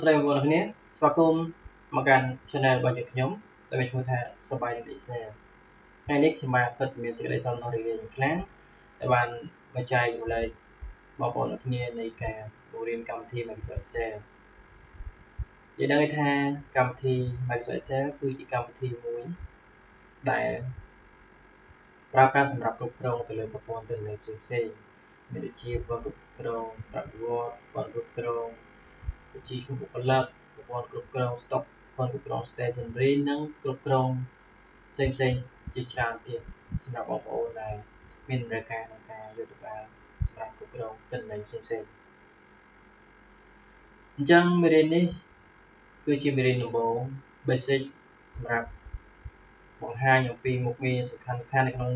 ស្រីបងប្អូនគ្នាស្វាគមន៍មកកាន់ channel របស់យើងខ្ញុំដែលមានឈ្មោះថាសប្បាយនឹង Excel ថ្ងៃនេះខ្ញុំបានពិតជាមានសេចក្តីសប្បាយរីករាយខ្លាំងដែលបានមកចែករំលែកបងប្អូនគ្នានៃការបង្រៀនកម្មវិធី Microsoft Excel យើងដឹងថាកម្មវិធី Microsoft Excel គឺជាកម្មវិធីមួយដែលប្រើប្រាស់សម្រាប់គ្រប់គ្រងទៅលើប្រព័ន្ធទិន្នន័យផ្សេងៗមានដូចជាប្រព័ន្ធគ្រប់គ្រងប្រតិវត្តប្រព័ន្ធគ្រប់គ្រងវិជីបុគ្គលិកប្រព័ន្ធគ្រប់គ្រង stock ប្រព័ន្ធគ្រប់គ្រង stationery និងគ្រប់គ្រងផ្សេងៗជាច្រើនទៀតសម្រាប់បងប្អូនដែលមានតម្រូវការក្នុងការយកទៅប្រើសម្រាប់គ្រប់គ្រងទិន្នន័យផ្សេងៗអញ្ចឹងមេរៀននេះគឺជាមេរៀនដំបូង basic សម្រាប់បង្ហាញអំពីមុខងារសំខាន់ៗនៅក្នុង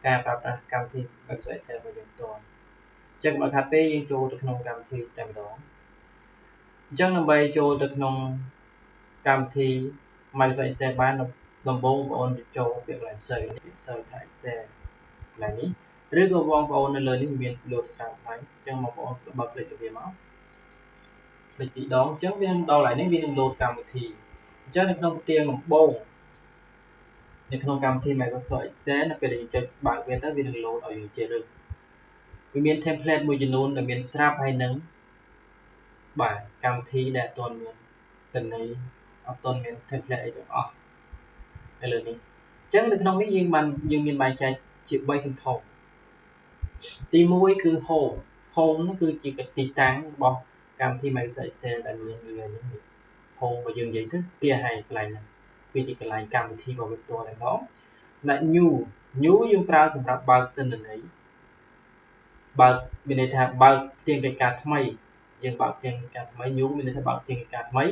ការប្រើប្រាស់កម្មវិធី Microsoft Excel របស់យើងផ្ទាល់អញ្ចឹងបើខាត់ពេលយើងចូលទៅក្នុងកម្មវិធីតែម្ដងអញ្ចឹងដើម្បីចូលទៅក្នុងកម្មវិធី Microsoft Excel បានដំបូងបងប្អូនចូលពាក្យកន្លែង search ថា Excel កន្លែងនេះឬក៏បងប្អូននៅលើនេះមានលោតស្រាប់ហើយអញ្ចឹងបងប្អូនបើคลิกទៅវាមកคลิกពីរដងអញ្ចឹងវាដល់កន្លែងនេះវានឹងលោតកម្មវិធីអញ្ចឹងនៅក្នុងផ្ទាំងដំបូងនៅក្នុងកម្មវិធី Microsoft Excel នៅពេលដែលយើងចុចបើកវាទៅវានឹងលោតឲ្យយើងជារឿងវាមាន template មួយចំនួនដែលមានស្រាប់ហើយនឹងបាទកម្មវិធីដែលអត់ទាន់មានទិន្នន័យអត់ទាន់មាន template អីទាំងអស់នៅលើនេះអញ្ចឹងនៅក្នុងនេះយើងមានបែងចែកជា3កន្ធងទី1គឺ home នោះគឺជាទីតាំងរបស់កម្មវិធី Microsoft Excel ដែលមានលើនេះ home របស់យើងនិយាយទៅវាហើយកន្លែងហ្នឹងគឺជាកន្លែងកម្មវិធីរបស់វាផ្ទាល់តែម្ដងและ new យើងប្រើសម្រាប់បើកទិន្នន័យបើកមានន័យថាបើកផ្ទាំងកិច្ចការថ្មីយើងបើកផ្ទាំងកិច្ចការថ្មី new មានន័យថាបើកផ្ទាំងកិច្ចការថ្មី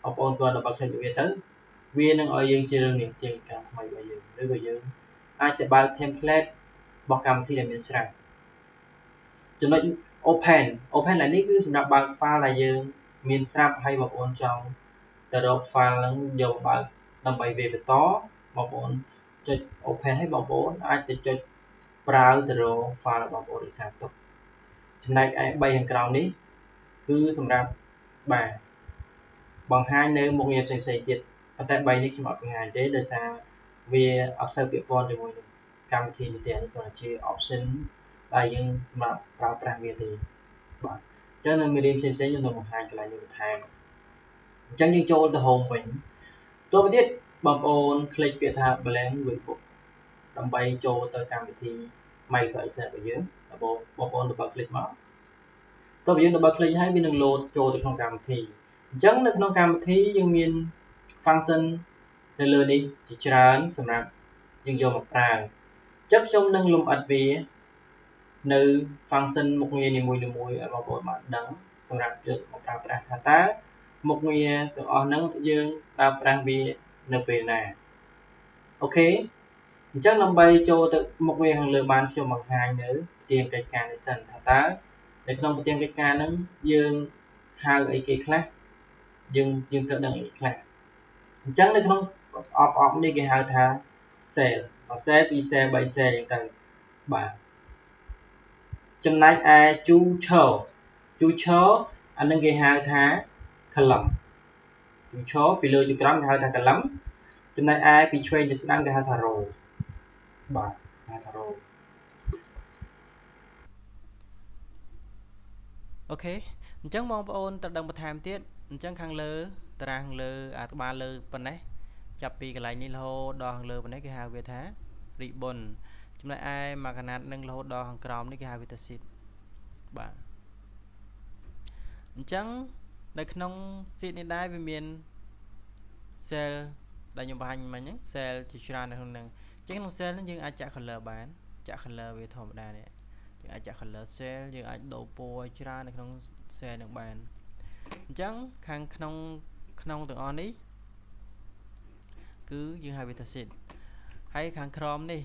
បងប្អូនគាត់ដល់បើកផ្ទាំងវាទៅវានឹងឲ្យយើងជ្រើសរើសផ្ទាំងកិច្ចការថ្មីរបស់យើងឬក៏យើងអាចទៅបើក template របស់កម្មវិធីដែលមានស្រាប់ចំណុច open ឡើយនេះគឺសម្រាប់បើក file ដែលយើងមានស្រាប់ហើយបងប្អូនចង់ទៅរក file ហ្នឹងយកបើកដើម្បីវាបន្តបងប្អូនចុច open ហើយបងប្អូនអាចទៅចុចប្រើទៅរក file របស់បងប្អូនរក្សាទុកចំណែកឯ3ខាងក្រោមនេះគឺសម្រាប់បាទបង្ហាញនៅមុខងារផ្សេងៗទៀតប៉ុន្តែ3នេះខ្ញុំអត់បង្ហាញទេដោយសារវាអត់សូវពាក់ព័ន្ធជាមួយនឹងកម្មវិធីនេះទេនេះគ្រាន់តែជា option ដែលយើងសម្រាប់ប្រើប្រាស់វាទេបាទអញ្ចឹងនៅមេរៀនផ្សេងៗខ្ញុំនឹងបង្ហាញកន្លែងនេះបន្ថែមអញ្ចឹងយើងចូលទៅ home វិញតទៅទៀតបងប្អូនคลิกពាក្យថា blank workbook ដើម្បីចូលទៅកម្មវិធី Microsoft Excel របស់យើងបងប្អូនdouble click មកតើយើង double click ហើយវានឹង load ចូលទៅក្នុងកម្មវិធីអញ្ចឹងនៅក្នុងកម្មវិធីយើងមាន function នៅលើនេះជាច្រើនសម្រាប់យើងយកមកប្រើអញ្ចឹងខ្ញុំនឹងលម្អិតវានៅ function មុខងារនីមួយៗឲ្យបងប្អូនបានដឹងសម្រាប់យកមកប្រើប្រាស់ថាតើមុខងារទាំងអស់ហ្នឹងយើងប្រើប្រាស់វានៅពេលណាអូខេអញ្ចឹងដើម្បីចូលទៅមុខងារខាងលើបានខ្ញុំបង្ហាញនៅផ្ទាំងកិច្ចការនេះសិនថាតើនៅក្នុងផ្ទាំងកិច្ចការហ្នឹងយើងហៅអីគេខ្លះយើងត្រូវដឹងអីខ្លះអញ្ចឹងនៅក្នុងអបនេះគេហៅថា cell 2 cell 3 cell អញ្ចឹងទៅបាទចំណែកឯ Chucho អានឹងគេហៅថា column Chucho ពីលើទៅក្រោមគេហៅថា column ចំណែកឯពីឆ្វេងទៅស្ដាំគេហៅថា row បាទហៅថា row អូខេអញ្ចឹងបងប្អូនត្រូវដឹងបន្ថែមទៀតអញ្ចឹងខាងលើតារាងខាងលើអាក្បាលលើប៉ុណ្ណេះចាប់ពីកន្លែងនេះរហូតដល់ខាងលើប៉ុណ្ណេះគេហៅវាថា ribbon ចំណែកឯមកកណាត់នឹងរហូតដល់ខាងក្រោមនេះគេហៅវាថា sheet បាទអញ្ចឹងនៅក្នុង sheet នេះដែរវាមាន cell ដែលខ្ញុំបង្ហាញមិញហ្នឹង cell ជាច្រើននៅក្នុងហ្នឹងអញ្ចឹងក្នុង cell ហ្នឹងយើងអាចចាក់ color បានចាក់ color វាធម្មតានេះយើងអាចចាក់ color cell យើងអាចដូរពណ៌ច្រើននៅក្នុង cell នឹងបានអញ្ចឹងខាងក្នុងទាំងអស់នេះគឺយើងហៅវាថា sheet ហើយខាងក្រោមនេះ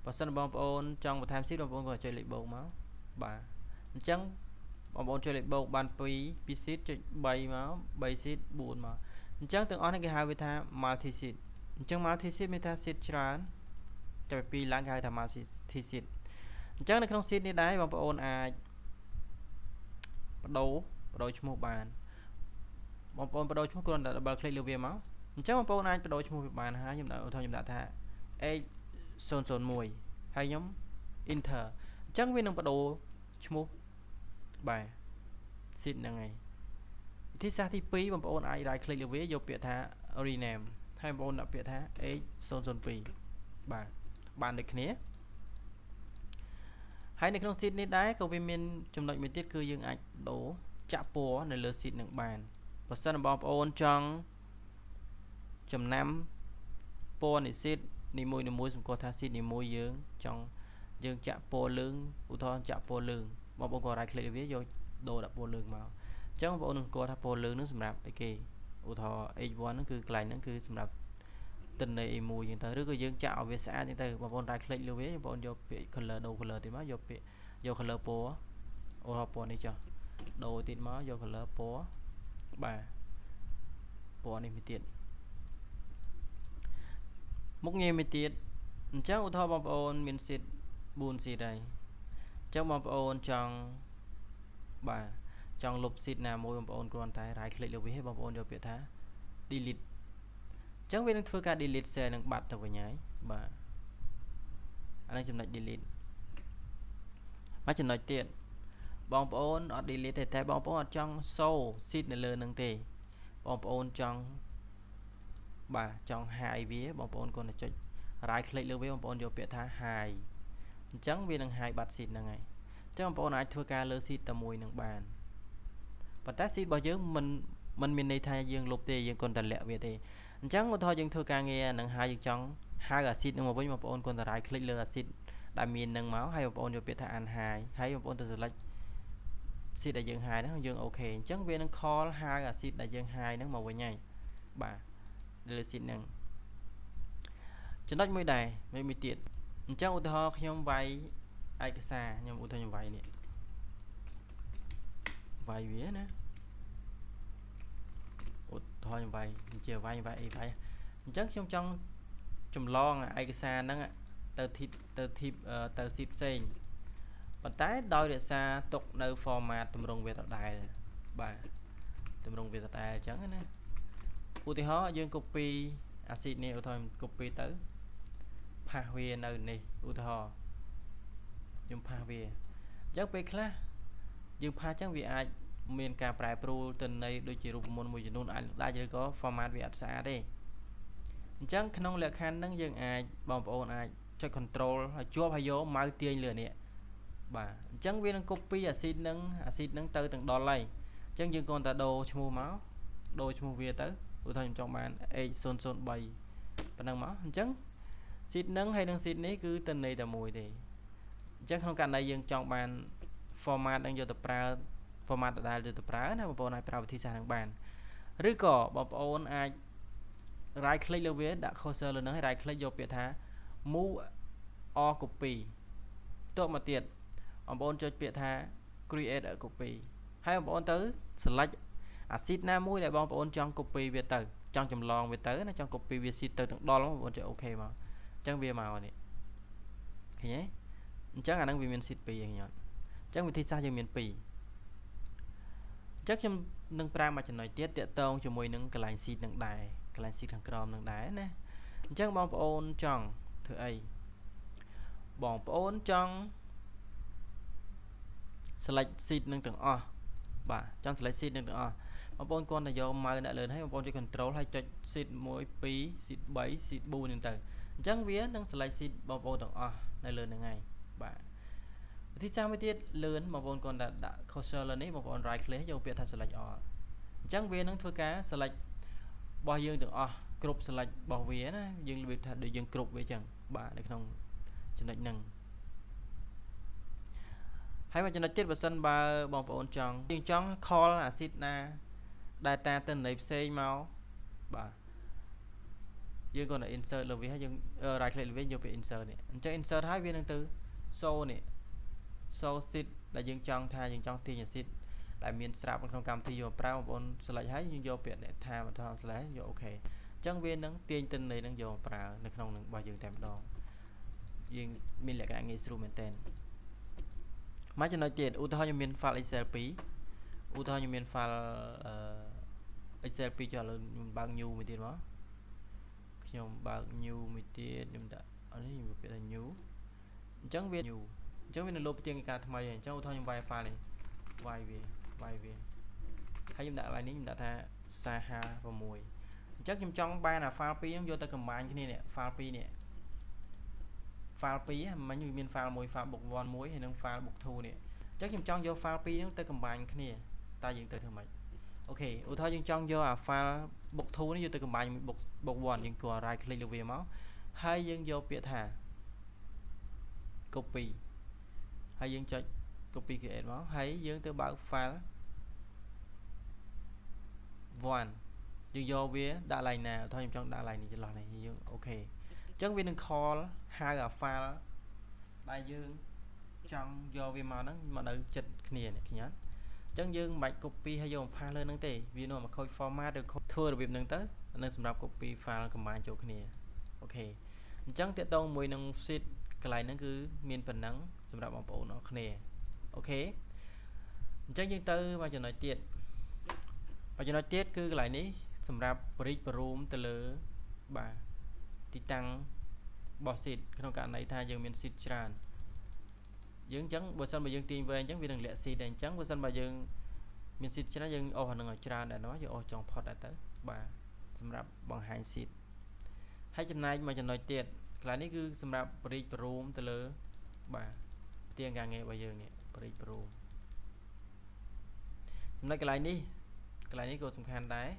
បើសិនបងប្អូនចង់បន្ថែម sheet បងប្អូនក៏ចុចលេខបូកមកបាទអញ្ចឹងបងប្អូនចុចលេខបូកបាន2 sheet ចុច3មក3 sheet 4មកអញ្ចឹងទាំងអស់នេះគេហៅវាថា multi sheet អញ្ចឹង multi sheet មានថា sheet ច្រើនចាប់ពី2ឡើងគេហៅថា multi sheet អញ្ចឹងនៅក្នុង sheet នេះដែរបងប្អូនអាចបដូរឈ្មោះបាន បងប្អូនបដូរឈ្មោះគ្រាន់តែ double click លើវាមកអញ្ចឹងបងប្អូនអាចបដូរឈ្មោះវាបានហើយខ្ញុំដាក់ថា H001 ហើយខ្ញុំ enter អញ្ចឹងវានឹងបដូរឈ្មោះបាទ seed ហ្នឹងហើយវិធីសាស្ត្រទី2បងប្អូនអាច right click លើវាយកពាក្យថា rename ហើយបងប្អូនដាក់ពាក្យថា H002 បាទបានដូចគ្នាហើយនៅក្នុង seed នេះដែរក៏វាមានចំណុចមួយទៀតគឺយើងអាចដូរចាក់ពណ៌នៅលើ seed នឹងបានបើសិនបងប្អូនចង់ចំណាំពណ៌និស្សិតនីមួយៗសម្គាល់ថា seed នីមួយយើងចាក់ពណ៌លឿងឧទាហរណ៍ចាក់ពណ៌លឿងបងប្អូនក៏ right click លើវាយកដូរដាក់ពណ៌លឿងមកអញ្ចឹងបងប្អូននឹងស្គាល់ថាពណ៌លឿងនឹងសម្រាប់អីគេឧទាហរណ៍ H1 ហ្នឹងគឺកន្លែងហ្នឹងគឺសម្រាប់ទិន្នន័យ A1 អញ្ចឹងទៅឬក៏យើងចាក់ឲ្យវាស្អាតអញ្ចឹងទៅបងប្អូន right click លើវាបងប្អូនយកពាក្យ color ដូរ color ទៀតមកយកពាក្យយក color ពណ៌ឧទាហរណ៍ពណ៌នេះចុះដូរទៀតមកយក color ពណ៌បាទពណ៌នេះមួយទៀតមុខងារមួយទៀតអញ្ចឹងឧទាហរណ៍បងប្អូនមាន seed 4 seed ហើយអញ្ចឹងបងប្អូនចង់បាទចង់លុប seed ណាមួយបងប្អូនគ្រាន់តែ right click លើវាឲ្យបងប្អូនយកពាក្យថា delete អញ្ចឹងវានឹងធ្វើការ delete cell នឹងបាត់ទៅវិញហើយបាទអានេះចំណុច delete មកចំណុចទៀតបងប្អូនអត់ delete ទេតែបងប្អូនអត់ចង់ show seed នៅលើនឹងទេបងប្អូនចង់បាទចង់ hide វាបងប្អូនគ្រាន់តែចុច right click លើវាបងប្អូនយកពាក្យថា hide អញ្ចឹងវានឹង hide បាត់ seed ហ្នឹងហើយអញ្ចឹងបងប្អូនអាចធ្វើការលើ seed តែមួយនឹងបានប៉ុន្តែ seed របស់យើងមិនមានន័យថាយើងលុបទេយើងគ្រាន់តែលាក់វាទេអញ្ចឹងឧទាហរណ៍យើងធ្វើការងារនឹងហើយយើងចង់ហៅអា seed នឹងមកវិញបងប្អូនគ្រាន់តែ right click លើអា seed ដែលមាននឹងមកហើយបងប្អូនយកពាក្យថា unhide ហើយបងប្អូនទៅ select seed ដែលយើង hide ហ្នឹងយើងអូខេអញ្ចឹងវានឹង call ហៅអា seed ដែលយើង hide ហ្នឹងមកវិញហើយបាទលើ seed ហ្នឹងចំណុចមួយដែរមួយទៀតអញ្ចឹងឧទាហរណ៍ខ្ញុំវាយឯកសារខ្ញុំឧទាហរណ៍ខ្ញុំវាយនេះវាយវាណាឧទាហរណ៍ខ្ញុំវាយជាវាយអីវាយអញ្ចឹងខ្ញុំចង់ចម្លងឯកសារហ្នឹងទៅទៅ seed ផ្សេងប៉ុន្តែដោយរក្សាទុកនៅ format ទម្រង់វាដដែលបាទទម្រង់វាដដែលអញ្ចឹងណាឧទាហរណ៍យើង copy អា seed នេះឧទាហរណ៍ copy ទៅផាសវានៅនេះឧទាហរណ៍ខ្ញុំផាសវាអញ្ចឹងពេលខ្លះយើងផាសអញ្ចឹងវាអាចមានការប្រែប្រួលទិន្នន័យដូចជារូបមន្តមួយចំនួនអាចដាច់ឬក៏ format វាអត់ស្អាតទេអញ្ចឹងក្នុងលក្ខខណ្ឌហ្នឹងយើងអាចបងប្អូនអាចចុច control ហើយជាប់ហើយយកម៉ៅទាញលើនេះបាទអញ្ចឹងវានឹង copy អា seed ហ្នឹងទៅទាំងដល់ហើយអញ្ចឹងយើងគ្រាន់តែដូរឈ្មោះមកដូរឈ្មោះវាទៅឧទាហរណ៍ខ្ញុំចង់បាន H003 ប៉ុណ្ណឹងមកអញ្ចឹង seed ហ្នឹងហើយនឹង seed នេះគឺទិន្នន័យតែមួយទេអញ្ចឹងក្នុងករណីយើងចង់បាន format ហ្នឹងយកទៅប្រើ format ដដែលយកទៅប្រើណាបងប្អូនអាចប្រើវិធីសាស្ត្រហ្នឹងបានឬក៏បងប្អូនអាច right click លើវាដាក់ cursor លើហ្នឹងហើយ right click យកពាក្យថា move or copy តមកទៀតបងប្អូនចុចពាក្យថា create a copy ហើយបងប្អូនទៅ select អា seed ណាមួយដែលបងប្អូនចង់ copy វាទៅចង់ចម្លងវាទៅណាចង់ copy វា seed ទៅទាំងដល់បងប្អូនចុច OK មកអញ្ចឹងវាមកនេះឃើញទេអញ្ចឹងអាហ្នឹងវាមាន seed 2ឯងញ៉ាំអញ្ចឹងវិធីសាស្ត្រយើងមាន2អញ្ចឹងខ្ញុំនឹងប្រើមួយចំណុចទៀតតាក់ទងជាមួយនឹងកន្លែង seed នឹងដែរកន្លែង seed ខាងក្រោមនឹងដែរណាអញ្ចឹងបងប្អូនចង់ធ្វើអីបងប្អូនចង់ select seed នឹងទាំងអស់បាទចង់ select seed នឹងទាំងអស់បងប្អូនគ្រាន់តែយកម៉ៅដាក់លើនេះបងប្អូនចុច control ហើយចុច seed 1 2 seed 3 seed 4ហ្នឹងទៅអញ្ចឹងវានឹង select seed បងប្អូនទាំងអស់នៅលើហ្នឹងហើយបាទវិធីសាស្ត្រមួយទៀតលឿនបងប្អូនគ្រាន់តែដាក់ cursor លើនេះបងប្អូន right click យកពាក្យថា select all អញ្ចឹងវានឹងធ្វើការ select របស់យើងទាំងអស់គ្រប់ select របស់វាណាយើងនិយាយថាដូចយើងគ្រប់វាអញ្ចឹងបាទនៅក្នុងចំណុចហ្នឹងហើយមួយចំណុចទៀតបើសិនបើបងប្អូនចង់យើងចង់ call អា seed ណា data ទិន្នន័យផ្សេងមកបាទយើងគាត់ទៅ insert លើវាហើយយើង right click លើវាយកពាក្យ insert នេះអញ្ចឹង insert ហើយវានឹងទៅ show នេះ show seed ដែលយើងចង់ថាយើងចង់ទាញ seed ដែលមានស្រាប់នៅក្នុងកម្មវិធីយកប្រើបងប្អូន select ហើយយើងយកពាក្យអ្នកថាបន្ត select យក OK អញ្ចឹងវានឹងទាញទិន្នន័យនឹងយកប្រើនៅក្នុងនឹងរបស់យើងតែម្ដងយើងមានលក្ខណៈងាយស្រួលមែនតើមកចំណុចទៀតឧទាហរណ៍ខ្ញុំមាន file Excel 2ឧទាហរណ៍ខ្ញុំមាន file Excel 2 ចុះឥឡូវខ្ញុំបើក new មួយទៀតមកខ្ញុំបើក new មួយទៀតខ្ញុំដាក់អានេះខ្ញុំពាក្យថា new អញ្ចឹងវា new អញ្ចឹងវានៅលើផ្ទាំងឯកាថ្មីហើយអញ្ចឹងឧទាហរណ៍ខ្ញុំវាយ file នេះវាយវាហើយខ្ញុំដាក់កន្លែងនេះខ្ញុំដាក់ថា46អញ្ចឹងខ្ញុំចង់បានអា file 2ហ្នឹងយកទៅ combine គ្នានេះ file 2នេះ file 2មិញវាមាន file 1 file book 1 មួយហើយនិង file book 2 នេះអញ្ចឹងខ្ញុំចង់យក file 2ហ្នឹងទៅ combine គ្នាតើយើងទៅធ្វើម៉េចអូខេឧទាហរណ៍យើងចង់យកអា file book 2នេះយកទៅ combine មួយ book 1យើងគាត់ right click លើវាមកហើយយើងយកពាក្យថា copy ហើយយើងចុច copy create មកហើយយើងទៅបើក file 1យើងយកវាដាក់ line ណាឧទាហរណ៍ខ្ញុំចង់ដាក់ line នេះចន្លោះនេះយើងអូខេអញ្ចឹងវានឹង call ហៅអា file ដែលយើងចង់យកវាមកហ្នឹងមកនៅចិត្តគ្នានេះឃើញអត់អញ្ចឹងយើងមិនបាច់ copy ហើយយកមកផាសលើហ្នឹងទេវានាំមកខូច format ឬធ្វើរបៀបហ្នឹងទៅនៅសម្រាប់ copy file combine ចូលគ្នាអូខេអញ្ចឹងទាក់ទងមួយនឹង sheet កន្លែងហ្នឹងគឺមានប៉ុណ្ណឹងសម្រាប់បងប្អូនអរគ្នាអូខេអញ្ចឹងយើងទៅមកចំណុចទៀតគឺកន្លែងនេះសម្រាប់បរិចបរួមទៅលើបាទទីតាំងរបស់ sheet ក្នុងករណីថាយើងមាន sheet ច្រើនយើងអញ្ចឹងបើសិនបើយើងទាញវែងអញ្ចឹងវានឹងលាក់ sheet ដែរអញ្ចឹងបើសិនបើយើងមាន sheet ច្រើនយើងអស់អានឹងឲ្យច្រើនដែរយើងអស់ចង់ផុតដែរទៅបាទសម្រាប់បង្ហាញ sheet ហើយចំណែកមួយចំណុចទៀតកន្លែងនេះគឺសម្រាប់បរិចបរួមទៅលើបាទផ្ទាំងការងាររបស់យើងនេះបរិចបរួមចំណុចកន្លែងនេះក៏សំខាន់ដែរ